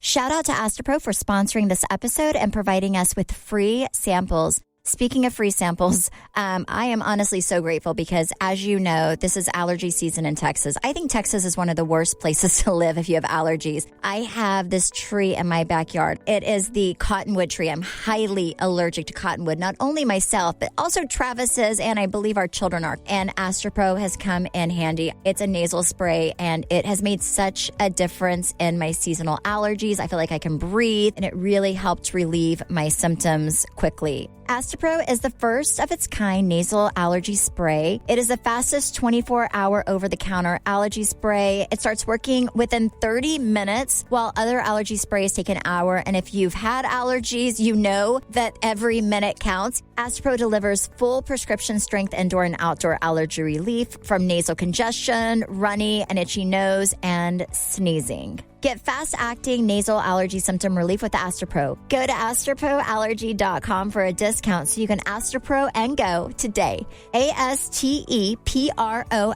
Shout out to Astropro for sponsoring this episode and providing us with free samples. Speaking of free samples, I am honestly so grateful because, as you know, this is allergy season in Texas. I think Texas is one of the worst places to live if you have allergies. I have this tree in my backyard. It is the cottonwood tree. I'm highly allergic to cottonwood, not only myself, but also Travis is, and I believe our children are. And Astropro has come in handy. It's a nasal spray, and it has made such a difference in my seasonal allergies. I feel like I can breathe, and it really helped relieve my symptoms quickly. Astropro is the first of its kind nasal allergy spray. It is the fastest 24-hour over-the-counter allergy spray. It starts working within 30 minutes, while other allergy sprays take an hour. And if you've had allergies, you know that every minute counts. Astropro delivers full prescription strength indoor and outdoor allergy relief from nasal congestion, runny and itchy nose, and sneezing. Get fast-acting nasal allergy symptom relief with Astropro. Go to astroproallergy.com for a discount so you can Astropro and go today. ASTEPRO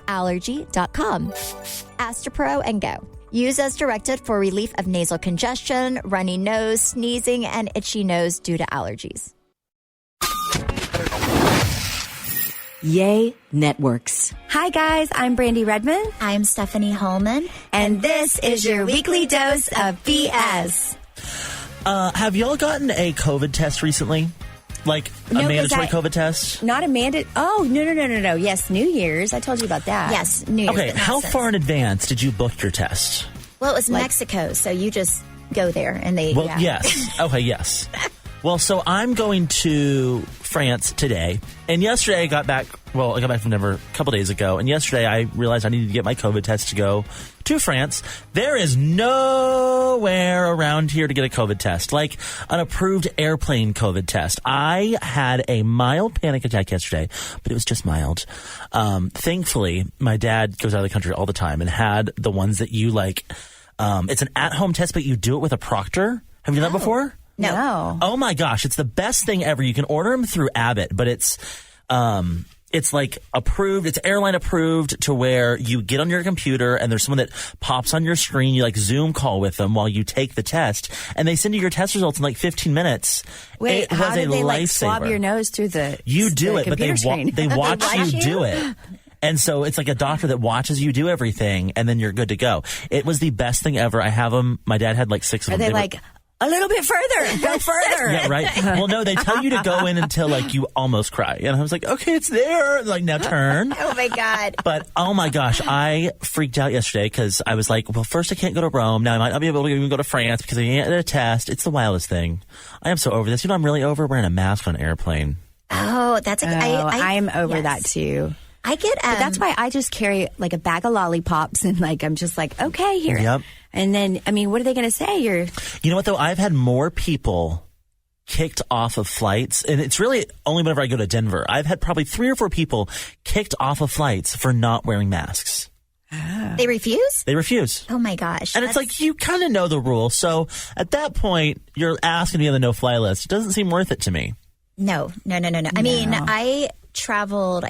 allergy.com. Astropro and go. Use as directed for relief of nasal congestion, runny nose, sneezing, and itchy nose due to allergies. Yay Networks. Hi guys, I'm Brandy Redmond. I'm Stephanie Holman. And this is your weekly dose of BS. Have y'all gotten a COVID test recently? Like a mandatory COVID test? Not a mandate. Oh, no. Yes, New Year's. I told you about that. Yes, New Year's. Okay, how far in advance did you book your test? Well, it was Mexico, so you just go there and they... Well, yes. Okay, yes. Well, so I'm going to France today, and yesterday I got back from Denver a couple days ago, and yesterday I realized I needed to get my COVID test to go to France. There is nowhere around here to get a COVID test, like an approved airplane COVID test. I had a mild panic attack yesterday, but it was just mild. Thankfully, my dad goes out of the country all the time and had the ones that you like, it's an at-home test, but you do it with a proctor. Have you done that before? No. Oh my gosh, it's the best thing ever. You can order them through Abbott, but it's like approved. It's airline approved to where you get on your computer and there's someone that pops on your screen. You like Zoom call with them while you take the test, and they send you your test results in like 15 minutes. Wait, it was how did a they lifesaver. like swab your nose through the You do it, but they screen? they watch you do it. And so it's like a doctor that watches you do everything, and then you're good to go. It was the best thing ever. I have them. My dad had like 6 of them. Are they like... A little bit further. Go further. Yeah, right. Well, no, they tell you to go in until like you almost cry. And I was like, okay, it's there. Like, now turn. Oh my God. But oh my gosh, I freaked out yesterday because I was like, well, first I can't go to Rome. Now I might not be able to even go to France because I can't get a test. It's the wildest thing. I am so over this. You know, I'm really over wearing a mask on an airplane. Oh, that's I'm over that too. I get but that's why I just carry like a bag of lollipops and like I'm just like, okay, here. Yep. And then, I mean, what are they going to say? You know what, though? I've had more people kicked off of flights, and it's really only whenever I go to Denver. I've had probably 3 or 4 people kicked off of flights for not wearing masks. Oh. They refuse? They refuse. Oh, my gosh. And it's like, you kind of know the rules. So at that point, you're asking to be on the no-fly list. It doesn't seem worth it to me. No. I mean, I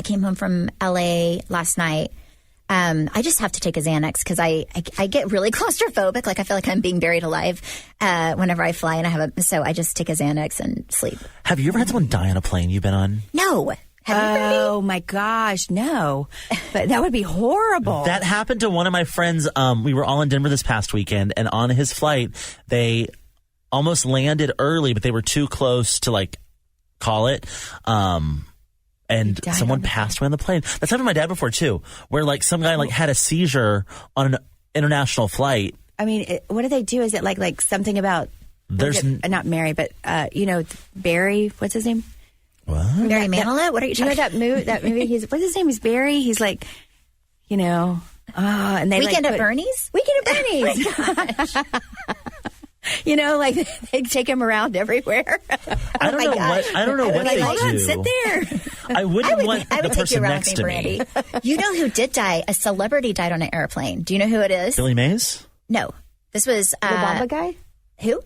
came home from L.A. last night. I just have to take a Xanax because I get really claustrophobic. Like I feel like I'm being buried alive whenever I fly, and so I just take a Xanax and sleep. Have you ever had someone die on a plane you've been on? No. Have you? Oh my gosh, no! But that would be horrible. That happened to one of my friends. We were all in Denver this past weekend, and on his flight, they almost landed early, but they were too close to like call it. And someone passed away on the plane. That's happened to my dad before, too, where, like, some guy, like, had a seizure on an international flight. I mean, what do they do? Is it like something about... There's... not Mary, but, Barry, what's his name? What? Barry Manilow? What are you talking about? That movie? What's his name? He's Barry. He's like, and they Weekend at Bernie's? Weekend at Bernie's. Oh, my gosh. Like they take him around everywhere. I don't know what they do. Sit there. I wouldn't want the person next to me. You know who did die? A celebrity died on an airplane. Do you know who it is? Billy Mays? No. This was... the Bamba guy? Who?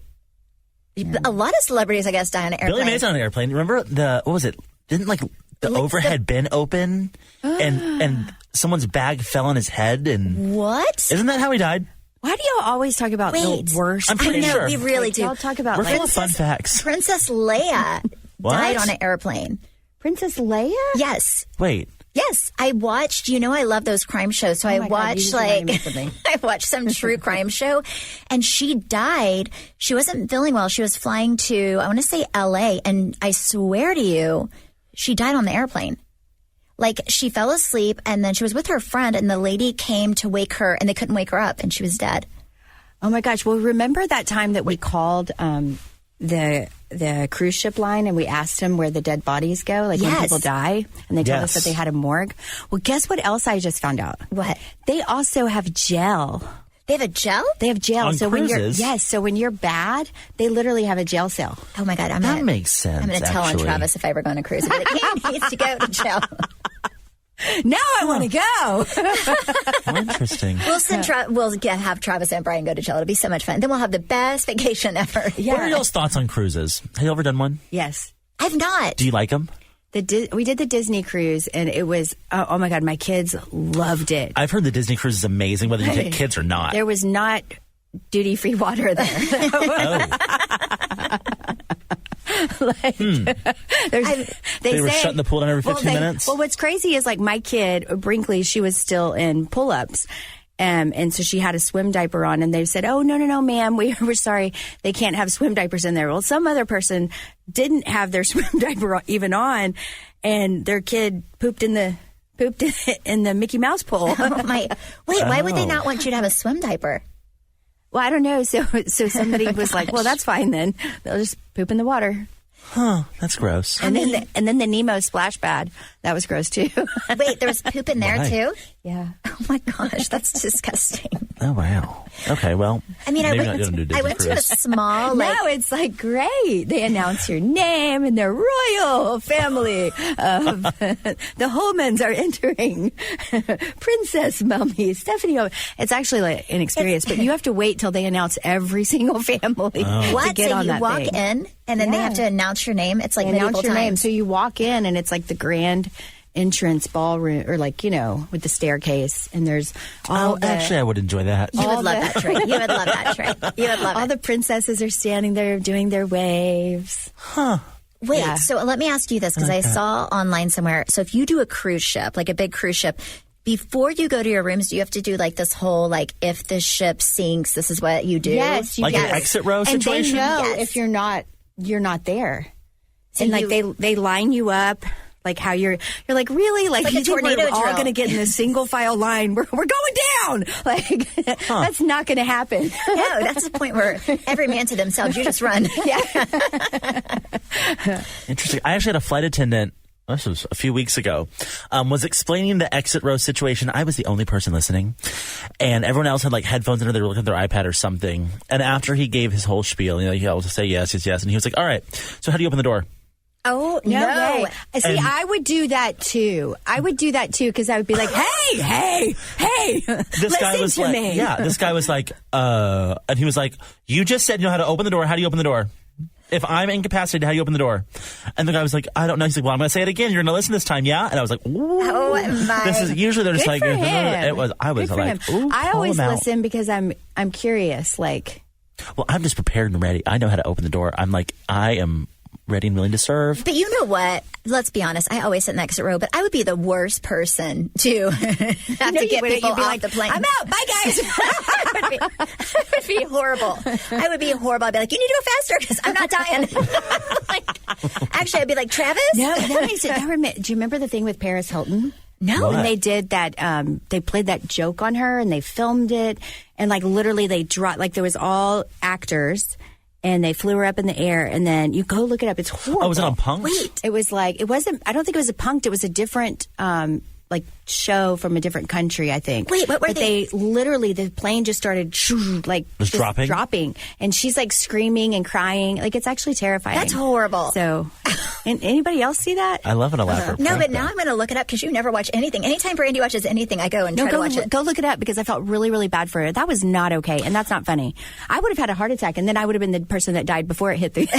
Yeah. A lot of celebrities, I guess, die on an airplane. Billy Mays on an airplane. Remember what was it? Didn't like the overhead bin open and someone's bag fell on his head and... What? Isn't that how he died? Why do y'all always talk about the worst? I'm pretty sure. We really do. Y'all talk about We're full of fun facts. Princess Leia died on an airplane. Princess Leia? Yes. Wait. Yes, I watched, I love those crime shows. So I watched I watched some true crime show, and she died. She wasn't feeling well. She was flying to, I want to say LA, and I swear to you, she died on the airplane. Like, she fell asleep, and then she was with her friend, and the lady came to wake her, and they couldn't wake her up, and she was dead. Oh my gosh. Well, remember that time that we called the cruise ship line and we asked them where the dead bodies go, like when people die, and they told us that they had a morgue? Well, guess what else I just found out? What? They also have gel. They have a gel? They have gel. On so cruises? when you're bad, they literally have a jail cell. Oh my God. That makes sense. I'm going to tell on Travis if I ever go on a cruise. I'll be like, he needs to go to jail. Now I want to go. Oh, interesting. We'll have Travis and Brian go to jail. It'll be so much fun. Then we'll have the best vacation ever. Yeah. What are y'all's thoughts on cruises? Have you ever done one? Yes. I've not. Do you like them? We did the Disney cruise, and it was, oh my God, my kids loved it. I've heard the Disney cruise is amazing, whether you take kids or not. There was not duty-free water there. They were shutting the pool down every 15 minutes? Well, what's crazy is like my kid, Brinkley, she was still in pull-ups. And so she had a swim diaper on, and they said, "Oh, no, ma'am, we're sorry. They can't have swim diapers in there." Well, some other person didn't have their swim diaper even on, and their kid pooped in the Mickey Mouse pool. Why would they not want you to have a swim diaper? Well, I don't know. So somebody was like, "Well, that's fine then. They'll just poop in the water." Huh, that's gross. And then the Nemo splash pad, that was gross too. Wait, there was poop in there too? Yeah. Oh my gosh, that's disgusting. Oh wow. Okay, well. I mean, I maybe went to a small. No, it's like great. They announce your name and their royal family of the Holmans are entering. Princess Mummy, Stephanie Holman. It's actually like an experience, but you have to wait till they announce every single family to get on that walk in, and then they have to announce your name. It's like announce your name. times. So you walk in, and it's like the grand entrance ballroom, or like, with the staircase, and there's all actually I would enjoy that. You would love that trick. You would love that trick. You would love it. All the princesses are standing there doing their waves. Huh. Wait, so let me ask you this, because I saw online somewhere. So if you do a cruise ship, like a big cruise ship, before you go to your rooms, do you have to do like this whole, like, if the ship sinks, this is what you do? Yes. Like an exit row situation? And they know if you're not there. So and like they line you up. Like how you're like, really? Like you think we're all going to get in a single file line? We're going down. Like that's not going to happen. No, that's the point where every man to themselves. You just run. Yeah. Interesting. I actually had a flight attendant. This was a few weeks ago. Was explaining the exit row situation. I was the only person listening, and everyone else had like headphones in, or they were looking at their iPad or something. And after he gave his whole spiel, he always say yes, and he was like, "All right, so how do you open the door?" Oh, no way. See, I would do that too. Because I would be like, hey, this guy was like, me. Yeah, this guy was like, and he was like, "You just said you know how to open the door. How do you open the door? If I'm incapacitated, how do you open the door?" And the guy was like, "I don't know." He's like, "Well, I'm going to say it again. You're going to listen this time, yeah?" And I was like, "Ooh." Oh my! This is usually they're just Good like, for him. it was. I was Good like, for him. "Ooh." I always call him out. listen because I'm curious. Like, well, I'm just prepared and ready. I know how to open the door. I'm like, I am ready and willing to serve. But you know what? Let's be honest. I always sit in the exit row, but I would be the worst person to have to get people off the plane. I'm out. Bye, guys. I would be horrible. I would be horrible. I'd be like, you need to go faster because I'm not dying. Actually, I'd be like, Travis? No, do you remember the thing with Paris Hilton? No. When they did that, they played that joke on her and they filmed it. And like literally they dropped, like there was all actors. And they flew her up in the air, and then you go look it up. It's horrible. Oh, was it on Punk'd? Wait, it was like, it wasn't, I don't think it was a Punk'd. It was a different, like show from a different country, I think. Wait, what were they literally, the plane just started like just dropping, and she's like screaming and crying. Like it's actually terrifying. That's horrible. So, and anybody else see that? I love an elaborate. No, but now I'm going to look it up because you never watch anything. Anytime Brandy watches anything, I go and try to watch it. Go look it up because I felt really, really bad for her. That was not okay, and that's not funny. I would have had a heart attack, and then I would have been the person that died before it hit the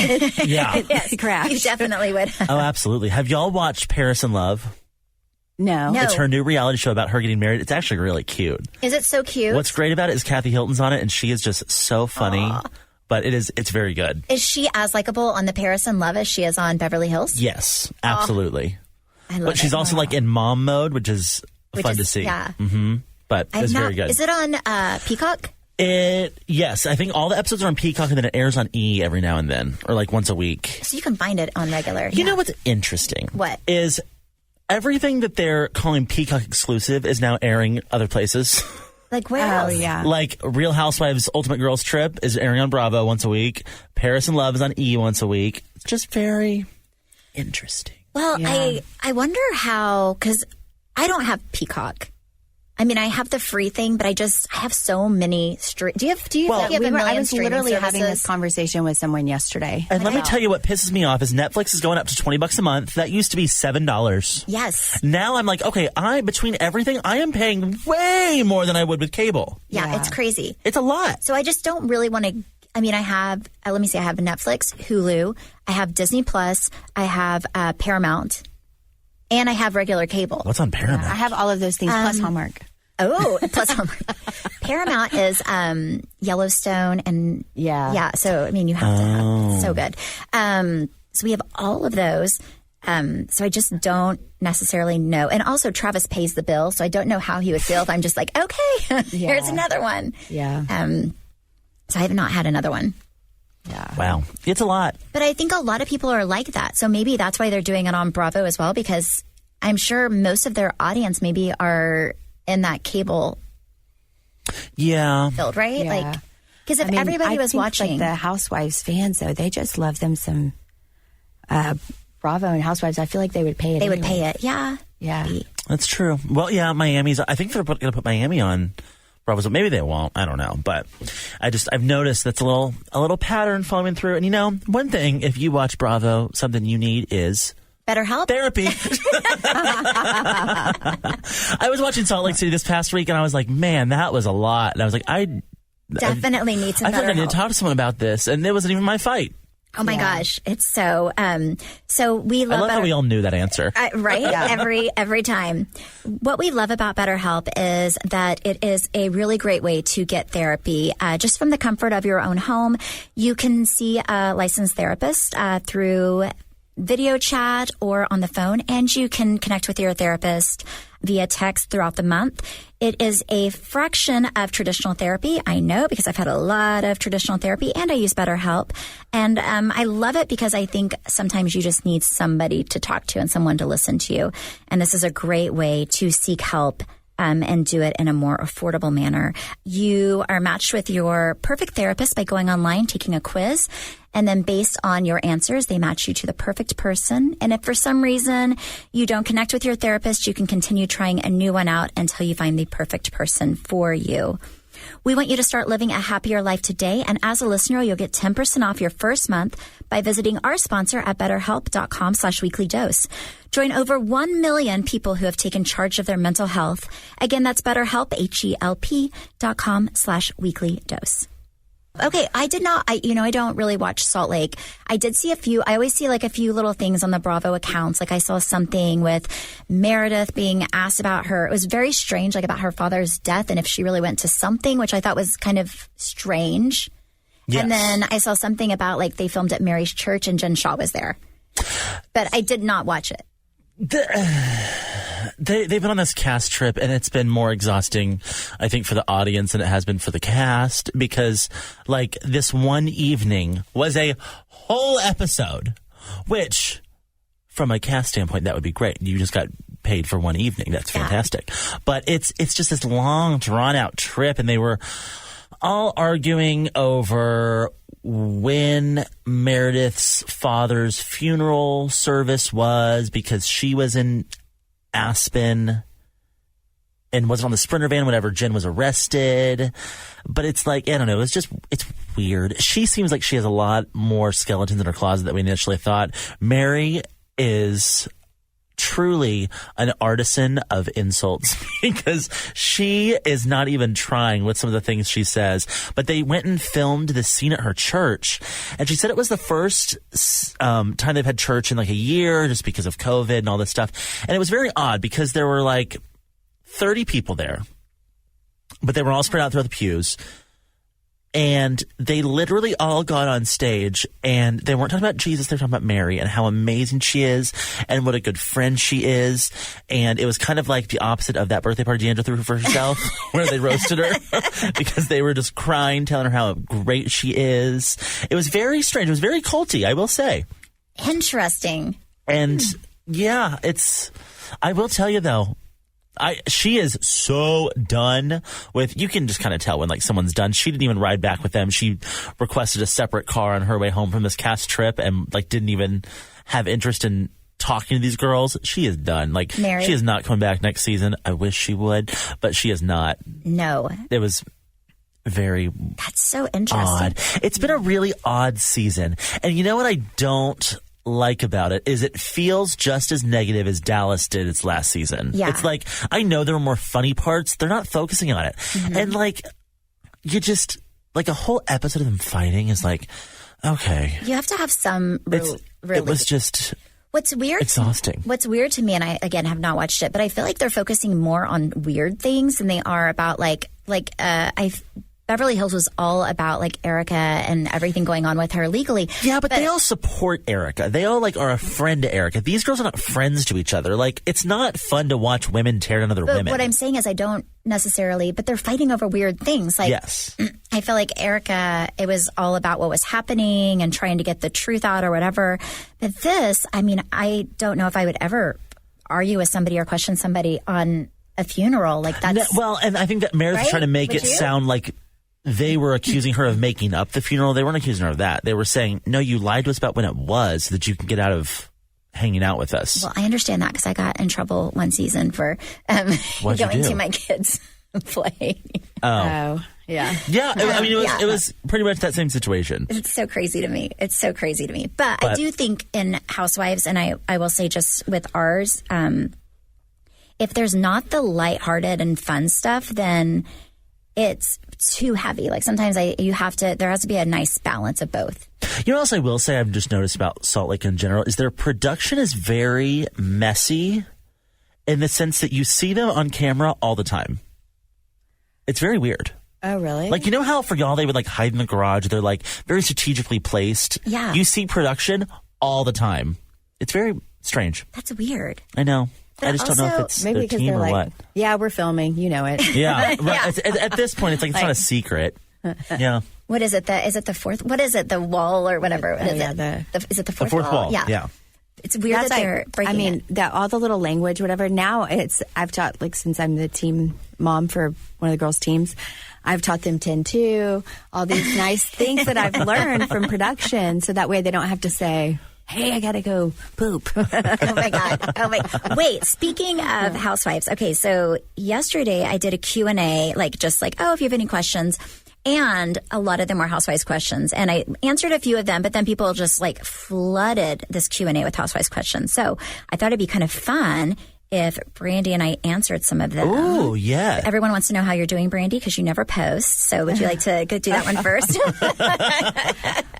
yeah crash. You definitely would. Oh, absolutely. Have y'all watched Paris in Love? No. No. It's her new reality show about her getting married. It's actually really cute. Is it so cute? What's great about it is Kathy Hilton's on it, and she is just so funny. But it's very good. Is she as likable on the Paris and Love as she is on Beverly Hills? Yes, absolutely. I love But she's it. also like in mom mode, which is fun to see. Yeah. But it's very good. Is it on Peacock? Yes, I think all the episodes are on Peacock, and then it airs on E every now and then, or like once a week. So you can find it on regular. You know what's interesting? What? Is everything that they're calling Peacock exclusive is now airing other places. Like where else? yeah. Like Real Housewives Ultimate Girls Trip is airing on Bravo once a week. Paris and Love is on E once a week. It's just very interesting. Well, I wonder how, because I don't have Peacock. I mean, I have the free thing, but I have so many Do you have a million I was streaming literally having services? this conversation with someone yesterday. And let me tell you what pisses me off is Netflix is going up to $20 a month. That used to be $7. Yes. Now I'm like, okay, between everything, I am paying way more than I would with cable. Yeah, it's crazy. It's a lot. So I just don't really want to. I mean, I have, let me see, I have Netflix, Hulu, I have Disney Plus, I have Paramount, and I have regular cable. What's on Paramount? I have all of those things plus Hallmark. Oh, plus Paramount is Yellowstone and yeah. So I mean, you have to have so good. So we have all of those. So I just don't necessarily know. And also, Travis pays the bill, so I don't know how he would feel if I'm just like, okay, here's another one. Yeah. So I have not had another one. Yeah. Wow, it's a lot. But I think a lot of people are like that. So maybe that's why they're doing it on Bravo as well, because I'm sure most of their audience maybe are in that cable field, right? Yeah. Like, because if I mean, everybody I was think, watching, like the Housewives fans, though, they just love them some Bravo and Housewives. I feel like they would pay it. they would pay it. Yeah. Yeah. That's true. Well, yeah, Miami's. I think they're going to put Miami on Bravo. So maybe they won't. I don't know. But I've noticed that's a little pattern following through. And one thing, if you watch Bravo, something you need is BetterHelp? therapy. I was watching Salt Lake City this past week, and I was like, man, that was a lot. And I was like, I Definitely need some feel like I need BetterHelp. to talk to someone about this, and it wasn't even my fight. Oh my gosh, it's so. So we love. I love how we all knew that answer. Right? Every time. What we love about BetterHelp is that it is a really great way to get therapy just from the comfort of your own home. You can see a licensed therapist through video chat or on the phone, and you can connect with your therapist via text throughout the month. It is a fraction of traditional therapy. I know because I've had a lot of traditional therapy and I use BetterHelp. And I love it because I think sometimes you just need somebody to talk to and someone to listen to you. And this is a great way to seek help and do it in a more affordable manner. You are matched with your perfect therapist by going online, taking a quiz, and then based on your answers, they match you to the perfect person. And if for some reason you don't connect with your therapist, you can continue trying a new one out until you find the perfect person for you. We want you to start living a happier life today. And as a listener, you'll get 10% off your first month by visiting our sponsor at BetterHelp.com/weeklydose. Join over 1 million people who have taken charge of their mental health. Again, that's BetterHelp, HELP.com/weeklydose. Okay, I don't really watch Salt Lake. I did see I always see like a few little things on the Bravo accounts. Like I saw something with Meredith being asked about it was very strange, like about her father's death and if she really went to something, which I thought was kind of strange. Yes. And then I saw something about like they filmed at Mary's church and Jen Shaw was there. But I did not watch it. They've been on this cast trip, and it's been more exhausting, I think, for the audience than it has been for the cast, because, like, this one evening was a whole episode, which, from a cast standpoint, that would be great. You just got paid for one evening. That's fantastic. But it's just this long, drawn-out trip, and they were all arguing over when Meredith's father's funeral service was, because she was in Aspen and wasn't on the Sprinter van whenever Jen was arrested. But it's like, I don't know, it's weird. She seems like she has a lot more skeletons in her closet than we initially thought. Mary is truly an artisan of insults because she is not even trying with some of the things she says. But they went and filmed the scene at her church, and she said it was the first time they've had church in like a year just because of COVID and all this stuff. And it was very odd because there were like 30 people there, but they were all spread out throughout the pews. And they literally all got on stage, and they weren't talking about Jesus. They were talking about Mary and how amazing she is and what a good friend she is. And it was kind of like the opposite of that birthday party D'Angelo threw for herself where they roasted her because they were just crying, telling her how great she is. It was very strange. It was very culty, I will say. Interesting. And yeah, I will tell you though, she is so done with, you can just kind of tell when like someone's done. She didn't even ride back with them. She requested a separate car on her way home from this cast trip and like didn't even have interest in talking to these girls. She is done. Like Mary? She is not coming back next season. I wish she would, but she is not. No. It was very That's so interesting. odd. It's been a really odd season. And you know what I don't like about it is it feels just as negative as Dallas did its last season. Yeah. It's like, I know there were more funny parts. They're not focusing on it. And like, you just, like a whole episode of them fighting is like, okay. You have to have some It was just What's weird? exhausting. What's weird to me, and I again have not watched it, but I feel like they're focusing more on weird things than they are about Beverly Hills was all about like Erica and everything going on with her legally. Yeah, but they all support Erica. They all like are a friend to Erica. These girls are not friends to each other. Like, it's not fun to watch women tear down other women. What I'm saying is I don't necessarily, but they're fighting over weird things. Like, yes. I feel like Erica, it was all about what was happening and trying to get the truth out or whatever. But this, I mean, I don't know if I would ever argue with somebody or question somebody on a funeral. Like, that's... Well, and I think that Meredith's Right? trying to make Would it you? sound like they were accusing her of making up the funeral. They weren't accusing her of that. They were saying, no, you lied to us about when it was so that you can get out of hanging out with us. Well, I understand that because I got in trouble one season for What'd you going do? to my kids' play. Oh, yeah. Yeah, I mean, Yeah. it was pretty much that same situation. It's so crazy to me. It's so crazy to me. But I do think in Housewives, and I will say just with ours, if there's not the lighthearted and fun stuff, then it's too heavy. Like sometimes there has to be a nice balance of both. You know what else I will say I've just noticed about Salt Lake in general is their production is very messy in the sense that you see them on camera all the time. It's very weird. Oh, really? Like, you know how for y'all they would like hide in the garage? They're like very strategically placed. Yeah. You see production all the time. It's very strange. That's weird. I know. But I just don't know if also, it's Maybe their because team they're or like, what. yeah, we're filming. You know it. Yeah, right. At this point, it's like it's not a secret. Yeah. What is it? Is it the fourth? What is it? The wall or whatever? What is yeah, it? Is it the fourth, The fourth wall. Yeah. Yeah. It's weird That's that like, they're breaking I mean, it. that all the little language, whatever. Now I've taught, like, since I'm the team mom for one of the girls' teams, I've taught them 10-2, all these nice things that I've learned from production, so that way they don't have to say, hey, I gotta go poop. Oh my God. Oh my. Wait, speaking of Housewives. Okay, so yesterday I did a Q&A, just oh, if you have any questions. And a lot of them were Housewives questions. And I answered a few of them, but then people just flooded this Q&A with Housewives questions. So I thought it'd be kind of fun if Brandy and I answered some of them. Oh, yeah. Everyone wants to know how you're doing, Brandy, because you never post. So would you like to go do that one first?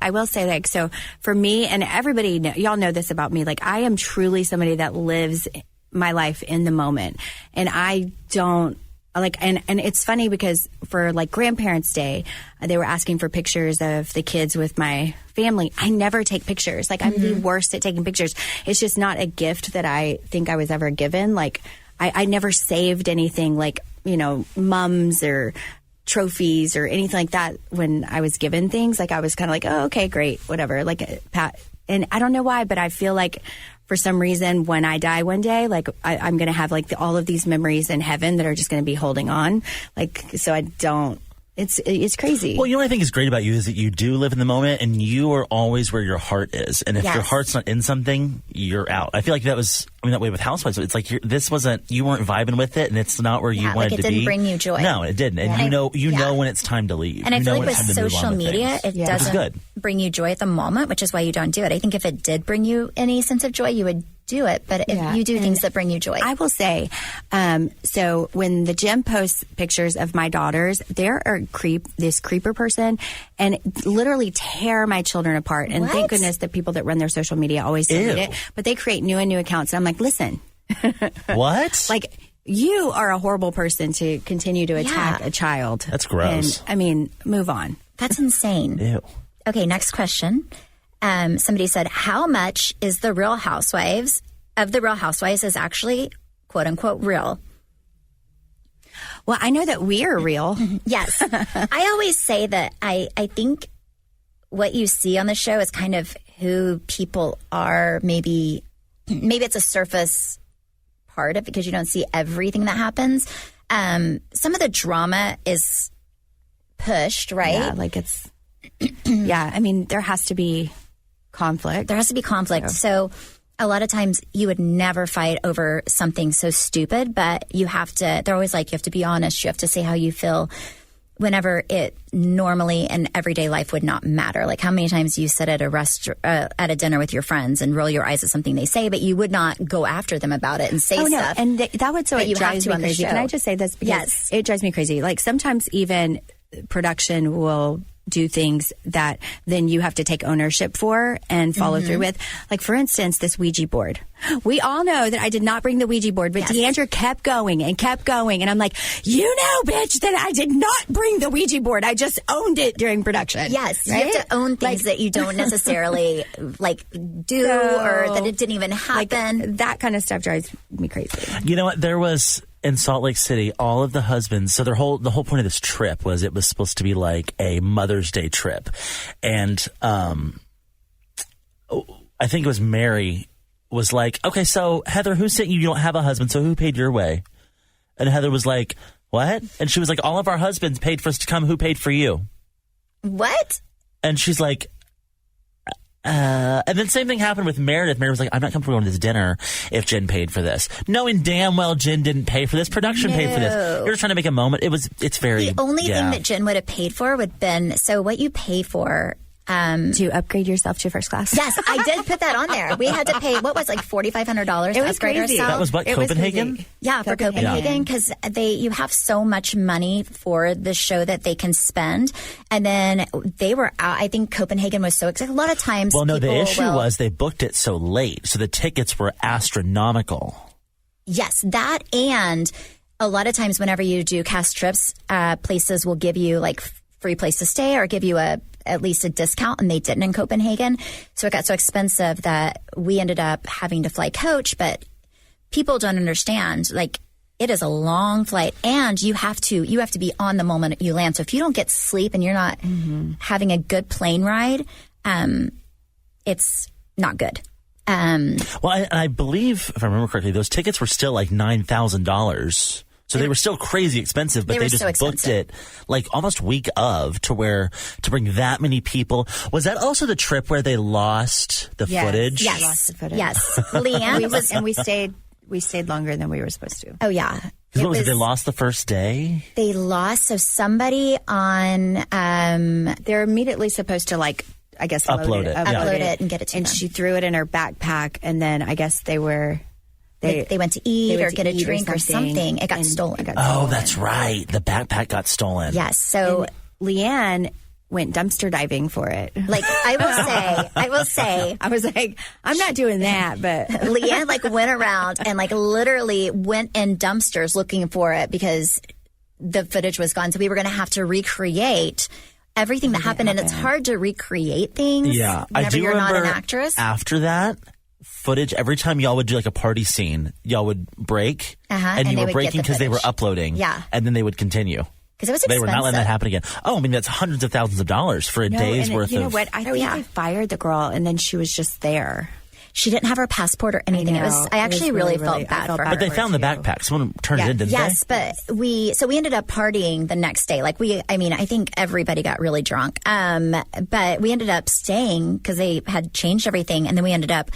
I will say, so for me, and everybody, y'all know this about me, I am truly somebody that lives my life in the moment. And I don't, and it's funny because for Grandparents' Day, they were asking for pictures of the kids with my family. I never take pictures. I'm the worst at taking pictures. It's just not a gift that I think I was ever given. I never saved anything mums or trophies or anything like that when I was given things. I was kind of oh, okay, great, whatever. Pat. And I don't know why, but I feel for some reason, when I die one day, I'm going to have all of these memories in heaven that are just going to be holding on. So I don't. It's crazy. Well, you know what I think is great about you is that you do live in the moment and you are always where your heart is. And if Yes. your heart's not in something, you're out. I feel like that was that way with Housewives. It's like you weren't vibing with it, and it's not where you wanted like to be. It didn't bring you joy. No, it didn't. And you know when it's time to leave. And I feel like with when it's time to move social on to media, things. it doesn't bring you joy at the moment, which is why you don't do it. I think if it did bring you any sense of joy, you would do it. But if you do things that bring you joy. I will say, so when the gym posts pictures of my daughters, there are this creeper person and literally tear my children apart. And thank goodness the people that run their social media always delete it. But they create new and new accounts. And I'm like, listen. What? Like, you are a horrible person to continue to attack a child. That's gross. And, move on. That's insane. Ew. Okay, next question. Somebody said, how much is the Real Housewives is actually, quote unquote, real? Well, I know that we are real. Yes. I always say that I think what you see on the show is kind of who people are. Maybe it's a surface part of it because you don't see everything that happens. Some of the drama is pushed, right? Yeah, like it's, there has to be conflict. There has to be conflict. So a lot of times you would never fight over something so stupid, but they're always like, you have to be honest. You have to say how you feel whenever it normally in everyday life would not matter. Like how many times you sit at at a dinner with your friends and roll your eyes at something they say, but you would not go after them about it and say stuff. No. And that would it drives me crazy. Can I just say this? Because it drives me crazy. Like sometimes even production will do things that then you have to take ownership for and follow through with. Like, for instance, this Ouija board. We all know that I did not bring the Ouija board, but Deandra kept going. And I'm like, bitch, that I did not bring the Ouija board. I just owned it during production. Yes. Right? You have to own things that you don't necessarily do or that it didn't even happen. Like, that kind of stuff drives me crazy. You know what? There was in Salt Lake City, all of the husbands. So the whole point of this trip was it was supposed to be like a Mother's Day trip, and I think it was Mary was like, "Okay, so Heather, who sent you? You don't have a husband, so who paid your way?" And Heather was like, "What?" And she was like, "All of our husbands paid for us to come. Who paid for you?" What? And she's like. And then same thing happened with Meredith. Meredith was like, I'm not comfortable going to this dinner if Jen paid for this. Knowing damn well Jen didn't pay for this. Production paid for this. You're just trying to make a moment. It's very... The only thing that Jen would have paid for would have been, so what you pay for... to upgrade yourself to first class. Yes, I did put that on there. We had to pay, what was like $4,500 to upgrade ourselves. That was what, Copenhagen? Yeah, for Copenhagen, because you have so much money for the show that they can spend. And then they were out. I think Copenhagen was so excited. A lot of times Well, no, the issue was they booked it so late. So the tickets were astronomical. Yes, that, and a lot of times whenever you do cast trips, places will give you like free place to stay or give you at least a discount, and they didn't in Copenhagen. So it got so expensive that we ended up having to fly coach, but people don't understand, like, it is a long flight, and you have to be on the moment you land. So if you don't get sleep and you're not having a good plane ride, it's not good. Well, I believe, if I remember correctly, those tickets were still like $9,000. So they were still crazy expensive, but they just booked it like almost week of to bring that many people. Was that also the trip where they lost the footage? Yes. Lost the footage. Yes. Leanne and we stayed longer than we were supposed to. Oh, yeah. Because what was it? They lost the first day? They lost. So somebody on... they're immediately supposed to, like, I guess, upload it and get it to them. And she threw it in her backpack, and then I guess they were... They went to eat or get a drink or something. It got stolen. That's right. The backpack got stolen. Yes. So Leanne went dumpster diving for it. Like, I will say. I was like, I'm not doing that, but. Leanne, like, went around and, like, literally went in dumpsters looking for it because the footage was gone. So we were going to have to recreate everything that happened. And it's hard to recreate things. Yeah. Whenever you're not an actress. After that footage, every time y'all would do like a party scene, y'all would break, and you were breaking because they were uploading, and then they would continue because it was expensive. They were not letting that happen again. Oh, I mean, that's hundreds of thousands of dollars for a day's worth of. You know what? I think they fired the girl, and then she was just there. She didn't have her passport or anything. I actually really felt bad for her. But they found the backpack. Someone turned it in, didn't they? Yes, but we ended up partying the next day. Like I think everybody got really drunk. But we ended up staying because they had changed everything, and then we ended up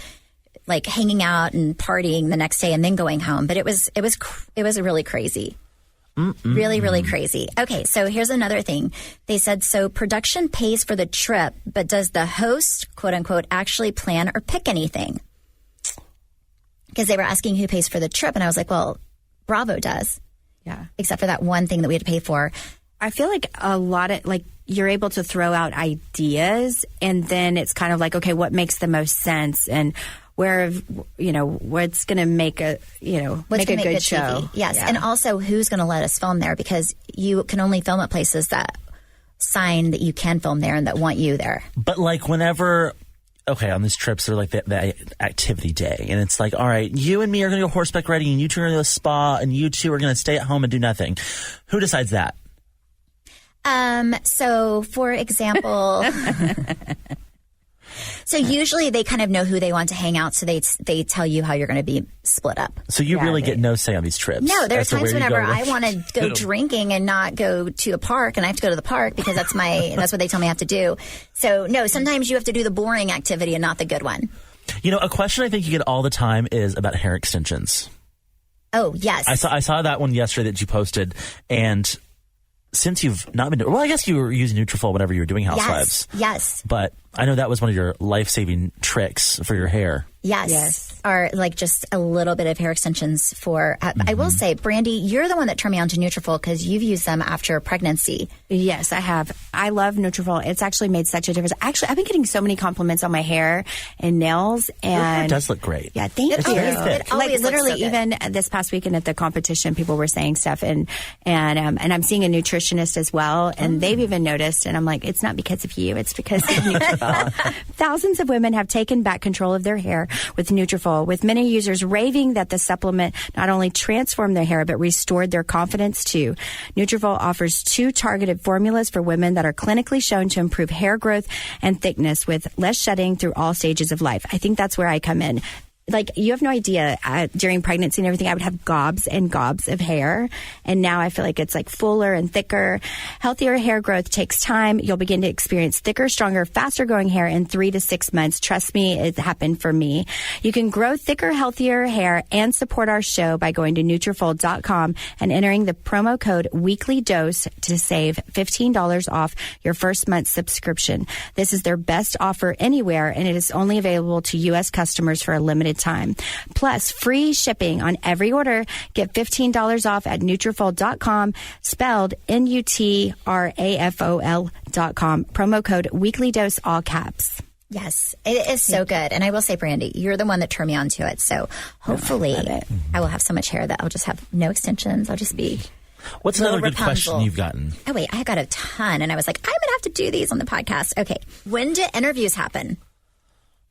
like hanging out and partying the next day and then going home. But it was really crazy. Really, really crazy. Okay, so here's another thing. They said, so production pays for the trip, but does the host, quote unquote, actually plan or pick anything? Because they were asking who pays for the trip, and I was like, well, Bravo does. Yeah. Except for that one thing that we had to pay for. I feel like a lot of, like, you're able to throw out ideas, and then it's kind of like, okay, what makes the most sense, and where, what's going to make a, make a good show. TV. Yes. Yeah. And also who's going to let us film there, because you can only film at places that sign that you can film there and that want you there. But like whenever, okay, on these trips, they're like the activity day. And it's like, all right, you and me are going to go horseback riding, and you two are going to go to the spa, and you two are going to stay at home and do nothing. Who decides that? So for example, so usually they kind of know who they want to hang out, so they tell you how you're going to be split up. So you really get no say on these trips? No, there are as to times where you whenever go. I want to go drinking and not go to the park, and I have to go to the park because that's what they tell me I have to do. So no, sometimes you have to do the boring activity and not the good one. A question I think you get all the time is about hair extensions. Oh, yes. I saw that one yesterday that you posted, and since you've not been, I guess you were using Nutrafol whenever you were doing Housewives. Yes. But I know that was one of your life-saving tricks for your hair. Yes. Or like just a little bit of hair extensions for, I will say, Brandy, you're the one that turned me on to Nutrafol because you've used them after pregnancy. Yes, I have. I love Nutrafol. It's actually made such a difference. Actually, I've been getting so many compliments on my hair and nails. And Your hair does look great. Yeah, thank you. It always literally, looks so even this past weekend at the competition, people were saying stuff, and I'm seeing a nutritionist as well, and they've even noticed. And I'm like, it's not because of you, it's because of Nutrafol. Thousands of women have taken back control of their hair with Nutrafol, with many users raving that the supplement not only transformed their hair but restored their confidence too. Nutrafol offers 2 targeted formulas for women that are clinically shown to improve hair growth and thickness with less shedding through all stages of life. I think that's where I come in. Like, you have no idea, during pregnancy and everything, I would have gobs and gobs of hair. And now I feel like it's like fuller and thicker. Healthier hair growth takes time. You'll begin to experience thicker, stronger, faster growing hair in 3 to 6 months. Trust me, it happened for me. You can grow thicker, healthier hair and support our show by going to Nutrafol.com and entering the promo code WEEKLYDOSE to save $15 off your first month's subscription. This is their best offer anywhere, and it is only available to U.S. customers for a limited time. Plus, free shipping on every order. Get $15 off at Nutrafol.com, spelled Nutrafol.com. Promo code WEEKLYDOSE, all caps. Yes, it is so good. And I will say, Brandy, you're the one that turned me on to it. So hopefully I will have so much hair that I'll just have no extensions. I'll just be... What's another good question you've gotten? Oh, wait, I got a ton. And I was like, I'm going to have to do these on the podcast. Okay. When do interviews happen?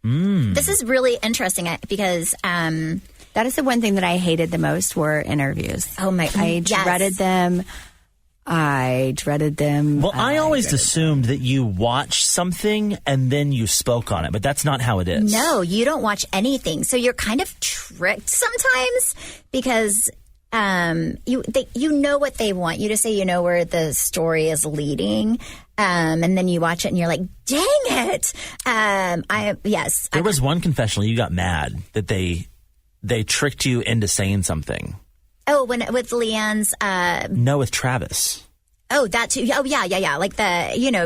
This is really interesting because that is the one thing that I hated the most were interviews. Oh my! I dreaded them. Well, I always assumed that you watched something and then you spoke on it, but that's not how it is. No, you don't watch anything, so you're kind of tricked sometimes because you know what they want you to say. You know where the story is leading. And then you watch it and you're like, dang it. There was one confessional you got mad that they tricked you into saying something. Oh, with Leanne's... No, with Travis. Oh, that too. Oh, yeah. Like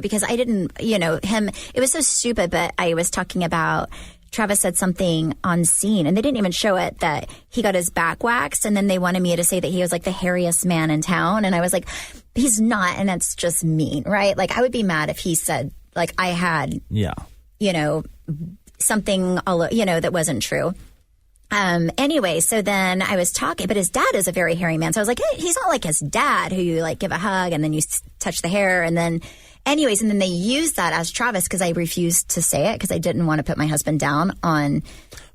because I didn't, him, it was so stupid, but I was talking about... Travis said something on scene, and they didn't even show it, that he got his back waxed, and then they wanted me to say that he was like the hairiest man in town, and I was like, he's not, and that's just mean, right? Like, I would be mad if he said, like, I had, something, that wasn't true. Anyway, so then I was talking, but his dad is a very hairy man, so I was like, hey, he's not like his dad, who you like give a hug, and then you touch the hair, and then... Anyways, and then they used that as Travis because I refused to say it because I didn't want to put my husband down on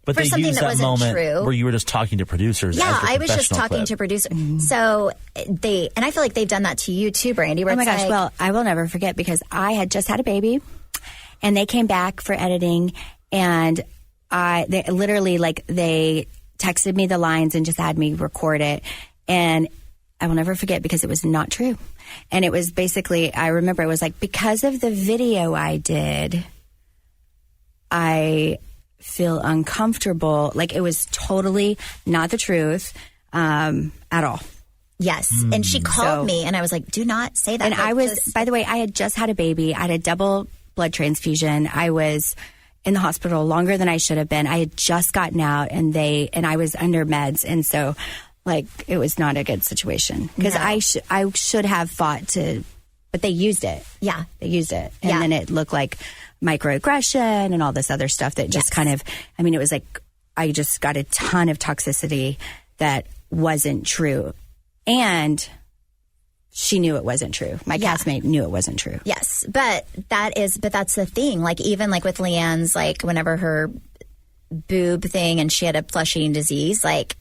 but for they something used that wasn't moment true. Where you were just talking to producers. Yeah, as the I was just talking to producers. Mm-hmm. So and I feel like they've done that to you too, Brandy. Oh my gosh! Well, I will never forget because I had just had a baby, and they came back for editing, and they texted me the lines and just had me record it, and I will never forget because it was not true. And it was basically, I remember it was like, because of the video I did, I feel uncomfortable. Like, it was totally not the truth at all. Yes. And she called me and I was like, do not say that. And I was, by the way, I had just had a baby. I had a double blood transfusion. I was in the hospital longer than I should have been. I had just gotten out and I was under meds. And so, like, it was not a good situation because I should have fought to, but they used it. Yeah. They used it. And then it looked like microaggression and all this other stuff that just kind of, I mean, it was like, I just got a ton of toxicity that wasn't true. And she knew it wasn't true. My castmate knew it wasn't true. Yes. But that's the thing. Like, even like with Leanne's, like, whenever her boob thing and she had a flesh-eating disease, like,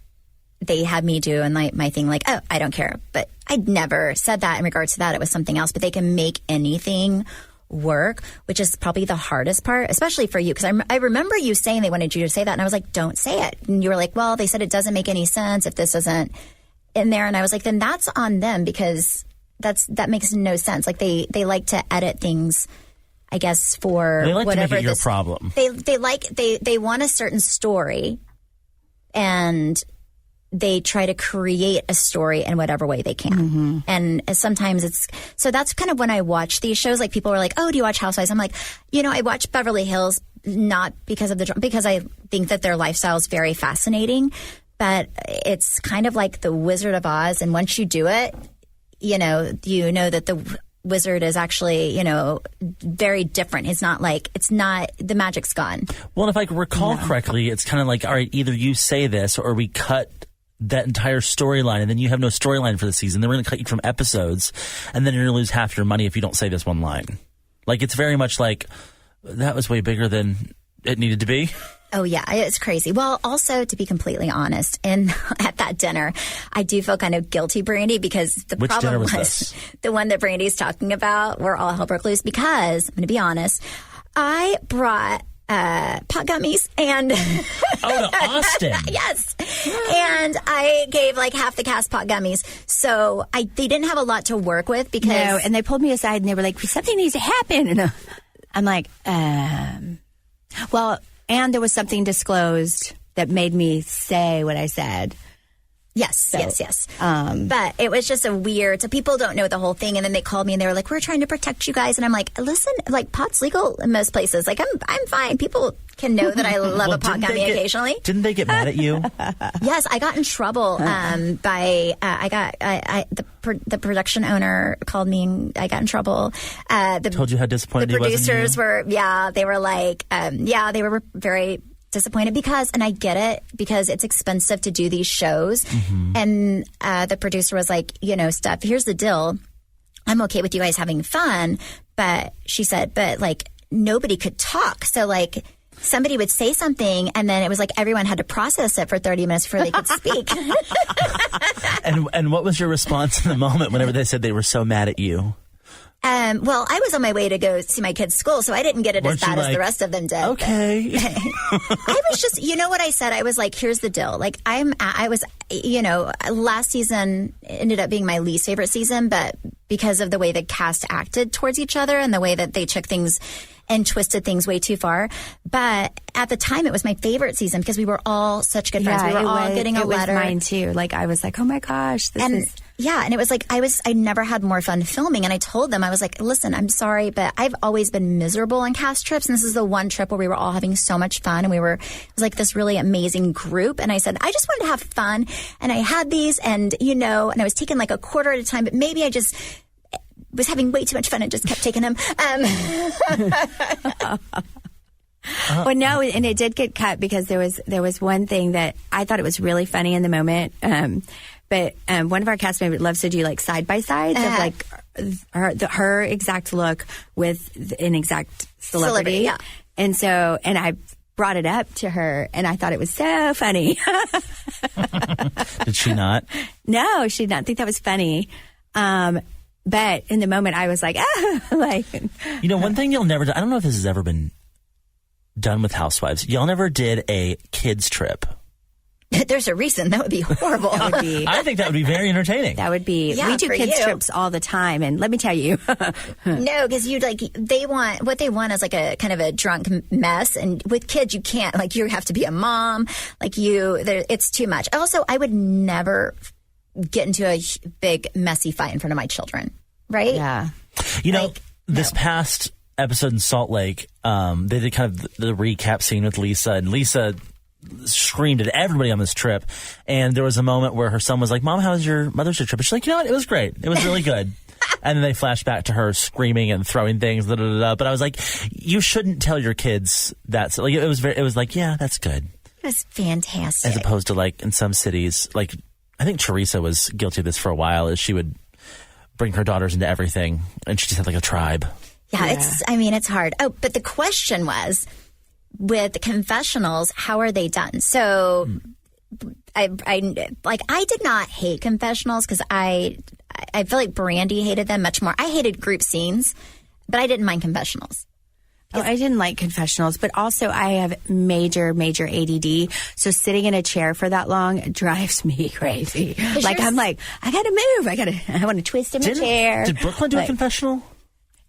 they had me do and like my thing, like, oh, I don't care. But I'd never said that in regards to that. It was something else. But they can make anything work, which is probably the hardest part, especially for you. Because I remember you saying they wanted you to say that. And I was like, don't say it. And you were like, well, they said it doesn't make any sense if this isn't in there. And I was like, then that's on them because that makes no sense. Like, they like to edit things, I guess, for they like whatever to make it your problem. They want a certain story and they try to create a story in whatever way they can. Mm-hmm. And sometimes so that's kind of when I watch these shows, like, people are like, oh, do you watch Housewives? I'm like, I watch Beverly Hills not because because I think that their lifestyle is very fascinating, but it's kind of like the Wizard of Oz. And once you do it, you know that the wizard is actually, very different. It's not the magic's gone. Well, if I recall correctly, it's kind of like, all right, either you say this or we cut that entire storyline and then you have no storyline for the season. Then we're going to cut you from episodes and then you're going to lose half your money if you don't say this one line. Like, it's very much like, that was way bigger than it needed to be. Oh, yeah. It's crazy. Well, also, to be completely honest, at that dinner, I do feel kind of guilty, Brandy, because the problem was the one that Brandy's talking about, where all hell broke loose, because, I'm going to be honest, I brought pot gummies and... Oh, to Austin. Yes. And I gave like half the cast pot gummies. So they didn't have a lot to work with because... No, and they pulled me aside and they were like, something needs to happen. And I'm like, well... And there was something disclosed that made me say what I said. Yes. But it was just so people don't know the whole thing. And then they called me and they were like, we're trying to protect you guys. And I'm like, listen, like, pot's legal in most places. Like, I'm fine. People can know that I love a pot gummy occasionally. Didn't they get mad at you? Yes, I got in trouble by the production owner called me and I got in trouble. Told you how disappointed the producers were. Yeah, they were like, they were very disappointed because, and I get it, because it's expensive to do these shows. Mm-hmm. And the producer was like, Steph, here's the deal. I'm okay with you guys having fun, but she said, but like, nobody could talk. So like, somebody would say something and then it was like everyone had to process it for 30 minutes before they could speak. And what was your response in the moment whenever they said they were so mad at you? Well, I was on my way to go see my kids' school, so I didn't get it as bad as the rest of them did. Okay. I was just, what I said? I was like, here's the deal. Like, last season ended up being my least favorite season, but because of the way the cast acted towards each other and the way that they took things and twisted things way too far. But at the time, it was my favorite season because we were all such good friends. We were all getting a letter. It was mine too. Like, I was like, oh my gosh, this is... Yeah, and it was like I never had more fun filming, and I told them, I was like, listen, I'm sorry, but I've always been miserable on cast trips, and this is the one trip where we were all having so much fun, and it was like this really amazing group, and I said, I just wanted to have fun, and I had these, and and I was taking like a quarter at a time, but maybe I just was having way too much fun and just kept taking them. Well, no, and it did get cut because there was one thing that I thought it was really funny in the moment. But one of our cast members loves to do like side by sides of like her exact look with an exact celebrity. Yeah. And so, and I brought it up to her and I thought it was so funny. Did she not? No, she did not think that was funny. But in the moment I was like, like. One thing you'll never do, I don't know if this has ever been done with Housewives. Y'all never did a kids trip. There's a reason that would be horrible. That would be. I think that would be very entertaining. That would be. Yeah, we do for kids you. trips all the time, and let me tell you, No, because they want is like a kind of a drunk mess, and with kids you can't. Like you have to be a mom. It's too much. Also, I would never get into a big messy fight in front of my children. Right? yeah. You know, this past episode in Salt Lake, they did kind of the recap scene with Lisa, and Lisa screamed at everybody on this trip. And there was a moment where her son was like, "Mom, how was your Mother's Day trip?" And she's like, "You know what? It was great. It was really good." And then they flashed back to her screaming and throwing things. But I was like, you shouldn't tell your kids that. So, like, it was like, yeah, that's good. It was fantastic. As opposed to like in some cities, like I think Teresa was guilty of this for a while, is she would bring her daughters into everything, and she just had like a tribe. Yeah, it's hard. Oh, but the question was, with the confessionals, how are they done? So I did not hate confessionals because I feel like Brandy hated them much more. I hated group scenes, but I didn't mind confessionals. Oh, I didn't like confessionals, but also I have major ADD. So sitting in a chair for that long drives me crazy. Like I'm like, I gotta move. I want to twist in my chair. Did Brooklyn do a confessional?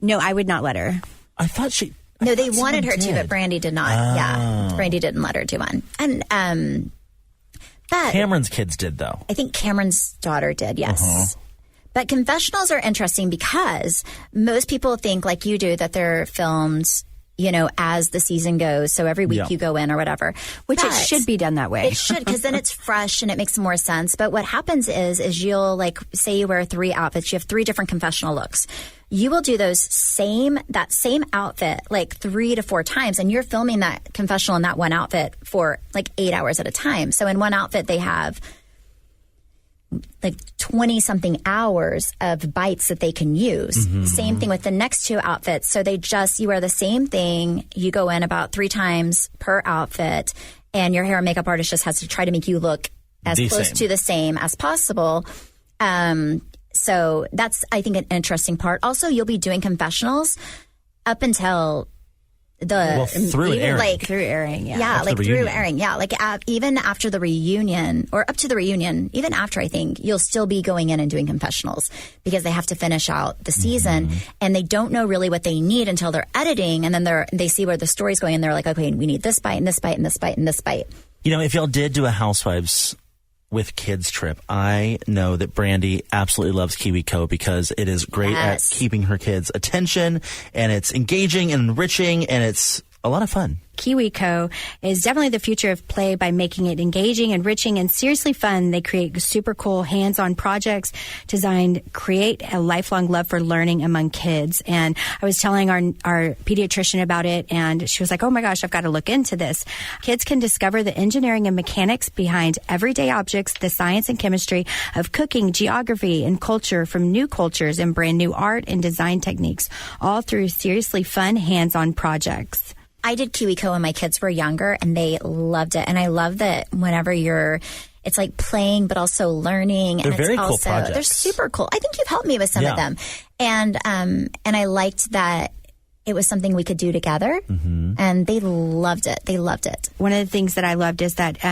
No, I would not let her. I thought she. No, they wanted her to, did. but Brandy did not. Yeah, Brandy didn't let her do one. And but Cameron's kids did, though. I think Cameron's daughter did. Yes. But confessionals are interesting because most people think, like you do, that they're filmed, as the season goes. So every week you go in or whatever. Which it should be done that way. It should, because then it's fresh and it makes more sense. But what happens is you'll, like, say you wear 3 outfits. You have 3 different confessional looks. You will do that same outfit like 3 to 4 times, and you're filming that confessional in that one outfit for like 8 hours at a time. So in one outfit, they have like 20 something hours of bites that they can use. Same thing with the next 2 outfits. So you wear the same thing. You go in about 3 times per outfit, and your hair and makeup artist just has to try to make you look as close to the same as possible. So that's, I think, an interesting part. Also, you'll be doing confessionals up until through airing. Through airing, yeah. Yeah, like through airing. Yeah, like even after the reunion, or up to the reunion, even after, I think, you'll still be going in and doing confessionals because they have to finish out the season, and they don't know really what they need until they're editing, and then they see where the story's going, and they're like, okay, we need this bite and this bite and this bite and this bite. If y'all did do a Housewives with kids trip, I know that Brandy absolutely loves KiwiCo because it is great at keeping her kids' attention, and it's engaging and enriching, and it's a lot of fun. KiwiCo is definitely the future of play by making it engaging, enriching, and seriously fun. They create super cool hands-on projects designed to create a lifelong love for learning among kids. And I was telling our pediatrician about it, and she was like, oh my gosh, I've got to look into this. Kids can discover the engineering and mechanics behind everyday objects, the science and chemistry of cooking, geography, and culture from new cultures and brand new art and design techniques, all through seriously fun hands-on projects. I did KiwiCo when my kids were younger, and they loved it. And I love that whenever it's like playing, but also learning. They're and very it's cool also, projects. They're super cool. I think you've helped me with some of them. And I liked that it was something we could do together, and they loved it. They loved it. One of the things that I loved is that,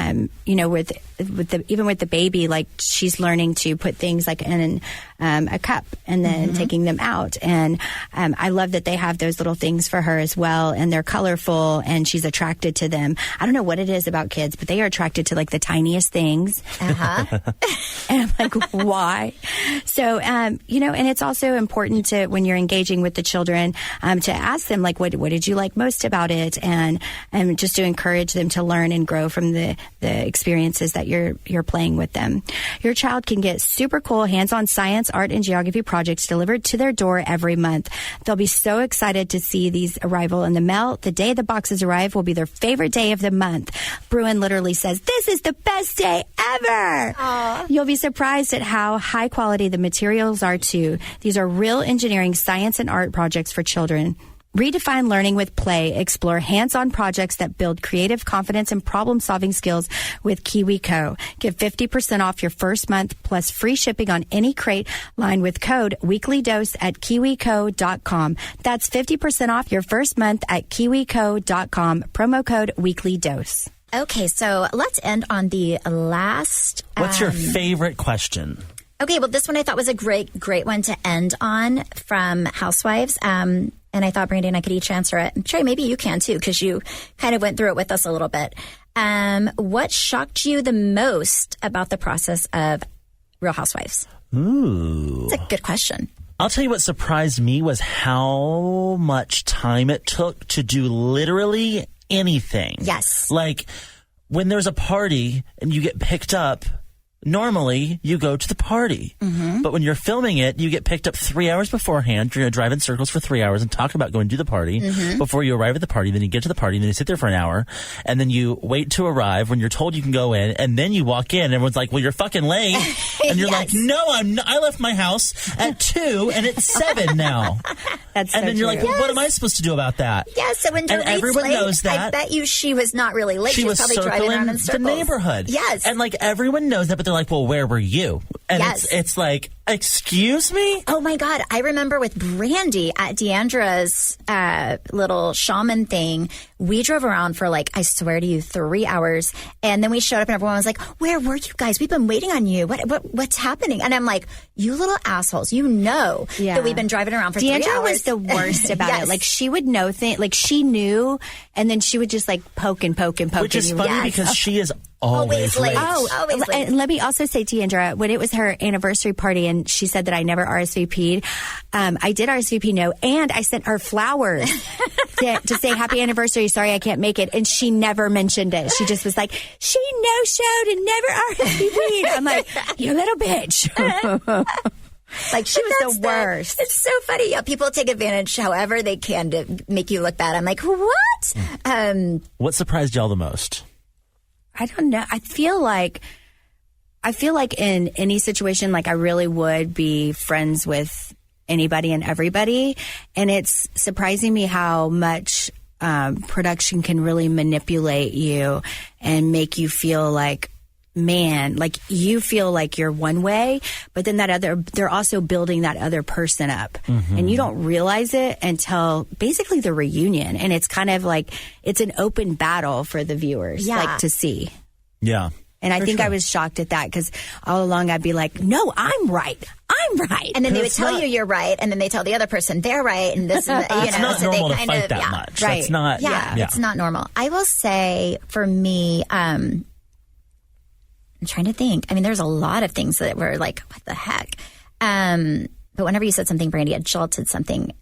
even with the baby, like she's learning to put things like in a cup and then taking them out. And I love that they have those little things for her as well, and they're colorful, and she's attracted to them. I don't know what it is about kids, but they are attracted to like the tiniest things. And I'm like, why? So, and it's also important to, when you're engaging with the children, to ask them, like, what did you like most about it? And just to encourage them to learn and grow from the experiences that you're playing with them. Your child can get super cool hands-on science, art, and geography projects delivered to their door every month. They'll be so excited to see these arrival in the mail. The day the boxes arrive will be their favorite day of the month. Bruin literally says, "This is the best day ever." Aww. You'll be surprised at how high quality the materials are too. These are real engineering, science, and art projects for children. Redefine learning with play. Explore hands-on projects that build creative confidence and problem-solving skills with KiwiCo. Get 50% off your first month plus free shipping on any crate line with code WeeklyDose at KiwiCo.com. That's 50% off your first month at KiwiCo.com. Promo code WeeklyDose. Okay, so let's end on the last. What's your favorite question? Okay, well, this one I thought was a great one to end on from Housewives. And I thought Brandy and I could each answer it. And Trey, maybe you can too, because you kind of went through it with us a little bit. What shocked you the most about the process of Real Housewives? Ooh. That's a good question. I'll tell you what surprised me was how much time it took to do literally anything. Yes. Like when there's a party and you get picked up, normally you go to the party. Mm-hmm. But when you're filming it, you get picked up 3 hours beforehand. You're going to drive in circles for 3 hours and talk about going to the party before you arrive at the party. Then you get to the party, and then you sit there for an hour, and then you wait to arrive when you're told you can go in, and then you walk in, and everyone's like, well, you're fucking late. And you're like, no, I'm not. I left my house at 2 and it's 7 now. That's and so then you're like, true. well, what am I supposed to do about that? Yeah, so when and everyone knows that. I bet you she was not really late. She was probably driving circling around in the circles. neighborhood. Yes. And like everyone knows that, but they're like, well, where were you? And Yes. it's like, excuse me? Oh my God. I remember with Brandy at Deandra's little shaman thing, we drove around for like, I swear to you, 3 hours. And then we showed up and everyone was like, where were you guys? We've been waiting on you. What's happening? And I'm like, you little assholes, you know that we've been driving around for 3 hours. Deandra was the worst about Yes. it. Like she would know things, like she knew, and then she would just like poke and poke and poke. Which is and funny Yes. because she is always late. Always late. And let me also say, Deandra, when it was her anniversary party and she said that I never RSVP'd, I did RSVP no, and I sent her flowers to say happy anniversary. Sorry, I can't make it. And she never mentioned it. She just was like, she no-showed and never RSVP'd. I'm like, you little bitch. Like she was the worst. It's so funny. Yeah, people take advantage however they can to make you look bad. I'm like, what? What surprised y'all the most? I don't know. I feel like in any situation, like I really would be friends with anybody and everybody. And it's surprising me how much production can really manipulate you and make you feel like, man, like you feel like you're one way, but then they're also building that other person up. Mm-hmm. And you don't realize it until basically the reunion. And it's kind of like, it's an open battle for the viewers, like to see. Yeah. And I think I was shocked at that because all along I'd be like, no, I'm right. And then they would tell you you're right. And then they tell the other person they're right. And this, it's not so normal they to fight that much. Right. That's not, it's not normal. I will say for me, I'm trying to think. I mean, there's a lot of things that were like, what the heck? But whenever you said something, Brandy, it jolted something.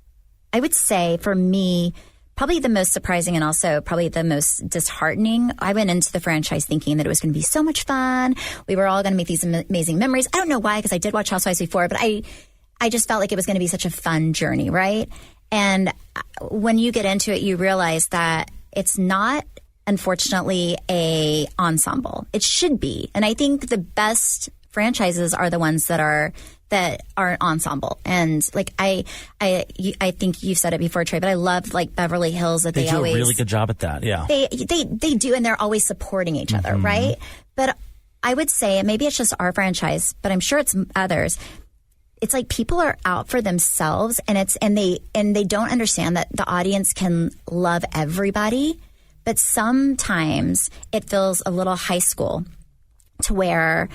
I would say for me, probably the most surprising and also probably the most disheartening. I went into the franchise thinking that it was going to be so much fun. We were all going to make these amazing memories. I don't know why, because I did watch Housewives before, but I just felt like it was going to be such a fun journey, right? And when you get into it, you realize that it's not, unfortunately, a ensemble. It should be. And I think the best franchises are the ones that are an ensemble. And like I think you've said it before, Trey, but I love like Beverly Hills that they do always a really good job at that. Yeah, they do, and they're always supporting each other, right? But I would say, and maybe it's just our franchise, but I'm sure it's others. It's like people are out for themselves, and they don't understand that the audience can love everybody, but sometimes it feels a little high school to where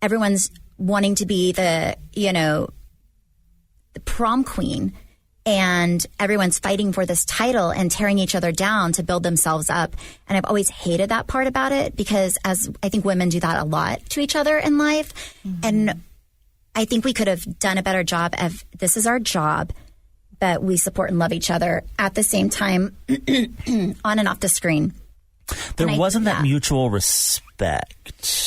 everyone's wanting to be the prom queen, and everyone's fighting for this title and tearing each other down to build themselves up. And I've always hated that part about it, because as I think women do that a lot to each other in life. Mm-hmm. And I think we could have done a better job of, this is our job, but we support and love each other at the same time on and off the screen. There wasn't that mutual respect.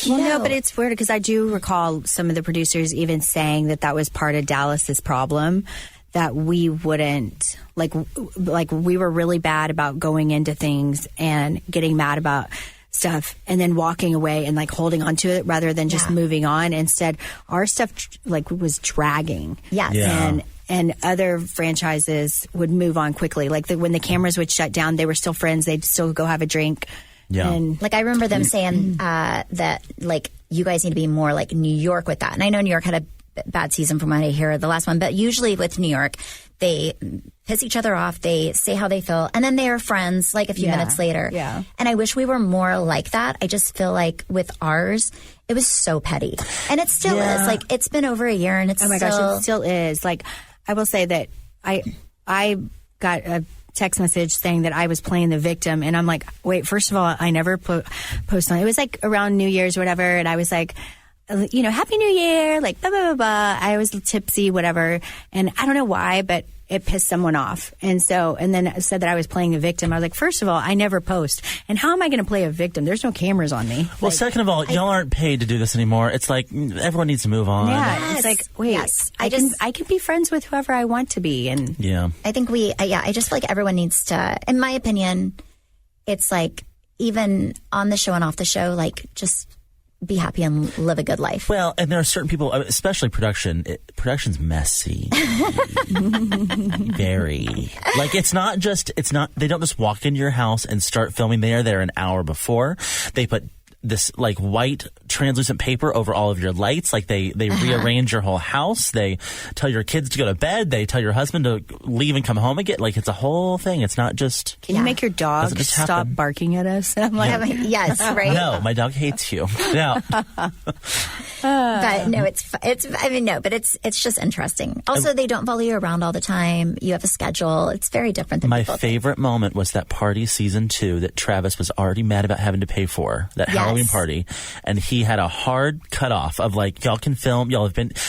Well, no, but it's weird because I do recall some of the producers even saying that was part of Dallas's problem, that we wouldn't, like we were really bad about going into things and getting mad about stuff and then walking away and like holding on to it rather than just moving on. Instead, our stuff like was dragging. Yes. Yeah. And other franchises would move on quickly. Like when the cameras would shut down, they were still friends. They'd still go have a drink. Yeah. And like I remember them saying that like you guys need to be more like New York with that. And I know New York had a bad season from what I hear, the last one, but usually with New York, they piss each other off, they say how they feel, and then they are friends like a few minutes later. Yeah. And I wish we were more like that. I just feel like with ours, it was so petty. And it still is. Like, it's been over a year and it's Oh my gosh, it still is. Like, I will say that I got a text message saying that I was playing the victim, and I'm like, wait, first of all, I never post on. It was like around New Year's or whatever, and I was like, you know, Happy New Year, like blah blah blah blah. I was tipsy, whatever, and I don't know why, but it pissed someone off, and then it said that I was playing a victim. I was like, first of all, I never post, and how am I going to play a victim? There's no cameras on me. Well, second of all, y'all aren't paid to do this anymore. It's like everyone needs to move on. Yeah, it's like, wait, I can be friends with whoever I want to be, and I think I just feel like everyone needs to, in my opinion, it's like even on the show and off the show, like just be happy and live a good life. Well, and there are certain people, especially production. Production's messy, very. Like it's not. They don't just walk into your house and start filming. They are there an hour before. They put this like white translucent paper over all of your lights. Like they rearrange your whole house. They tell your kids to go to bed. They tell your husband to leave and come home again. Like it's a whole thing. It's not just. Can you make your dog stop barking at us? And I'm like, yes, right. No, my dog hates you. No. But no, it's just interesting. Also, they don't follow you around all the time. You have a schedule. It's very different than my people favorite think. moment was that party season 2 that Travis was already mad about having to pay for, that Halloween party, and he had a hard cutoff of like, y'all can film,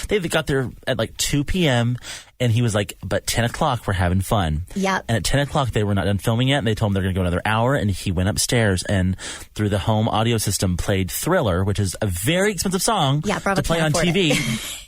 they've got there at like 2 p.m. and he was like, but 10 o'clock we're having fun. Yep. And at 10 o'clock they were not done filming yet, and they told him they're going to go another hour, and he went upstairs and through the home audio system played Thriller, which is a very expensive song to play on TV,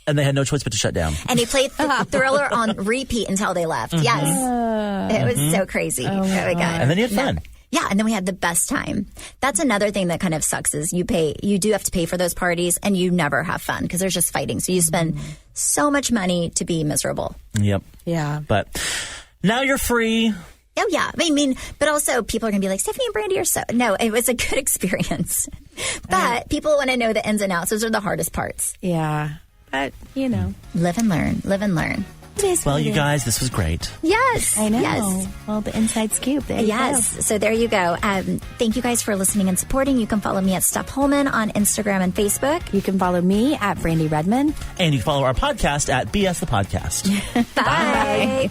and they had no choice but to shut down. And he played Thriller on repeat until they left. Mm-hmm. Yes. It was so crazy. Oh my God. And then you had fun. Yeah, and then we had the best time. That's another thing that kind of sucks is you do have to pay for those parties, and you never have fun because there's just fighting. So you spend so much money to be miserable. Yep. Yeah. But now you're free. Oh, yeah. I mean, but also people are going to be like, Stephanie and Brandy are so... No, it was a good experience. But people want to know the ins and outs. Those are the hardest parts. Yeah. But, you know. Live and learn. Live and learn. Well, you guys, this was great. Yes. I know. Yes. Well, the inside scoop. There yes. So there you go. Thank you guys for listening and supporting. You can follow me at Steph Holman on Instagram and Facebook. You can follow me at Brandy Redmond. And you can follow our podcast at BS the Podcast. Bye.